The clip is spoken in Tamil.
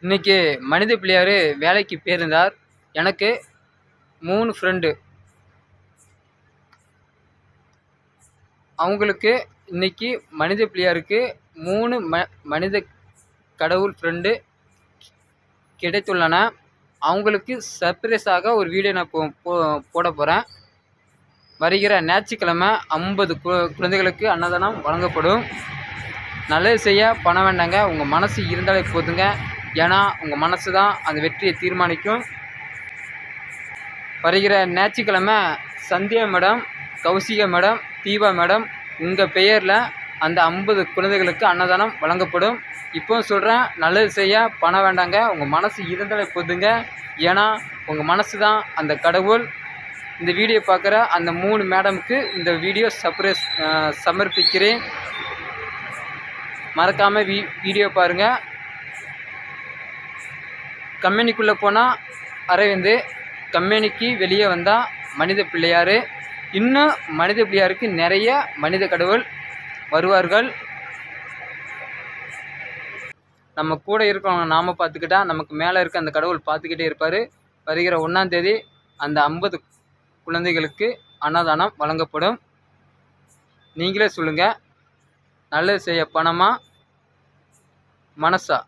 இன்னைக்கு மனித பிள்ளையார் வேலைக்கு போயிருந்தார். எனக்கு 3 ஃப்ரெண்டு. அவங்களுக்கு இன்னைக்கு மனித பிள்ளையாருக்கு 3 மனித கடவுள் ஃப்ரெண்டு கிடைத்துள்ளன. அவங்களுக்கு சர்ப்ரைஸாக ஒரு வீடியோ நான் போட போகிறேன். வருகிற ஞாயிற்றுக்கிழமை 50 குழந்தைகளுக்கு அன்னதானம் வழங்கப்படும். நல்லது செய்ய பணம் வேண்டாங்க, உங்கள் மனசு இருந்தாலே போதுங்க. ஏன்னா உங்கள் மனசு தான் அந்த வெற்றியை தீர்மானிக்கும். வருகிற ஞாயிற்றுக்கிழமை Sandhya madam, Kaushika madam, Deepa madam உங்கள் பெயரில் அந்த 50 குழந்தைகளுக்கு அன்னதானம் வழங்கப்படும். இப்போ சொல்கிறேன், நல்லது செய்ய பணம் வேண்டாங்க, உங்கள் மனசு இருந்தாலே போதுங்க. ஏன்னா உங்கள் மனசு தான் அந்த கடவுள். இந்த வீடியோ பார்க்குற அந்த 3 மேடமுக்கு இந்த வீடியோ சமர்ப்பிக்கிறேன். மறக்காமல் வீடியோ பாருங்கள். கம்பெனிக்குள்ளே போனால் அரவிந்த், கம்பெனிக்கு வெளியே வந்தால் மனித பிள்ளையார். இன்னும் மனித பிள்ளையாருக்கு நிறைய மனித கடவுள் வருவார்கள். நம்ம கூட இருக்கவங்க நாம் பார்த்துக்கிட்டா நமக்கு மேலே இருக்க அந்த கடவுள் பார்த்துக்கிட்டே இருப்பார். வருகிற 1ஆம் தேதி அந்த 50 குழந்தைகளுக்கு அன்னதானம் வழங்கப்படும். நீங்களே சொல்லுங்கள், நல்லது செய்ய பணமா மனசா?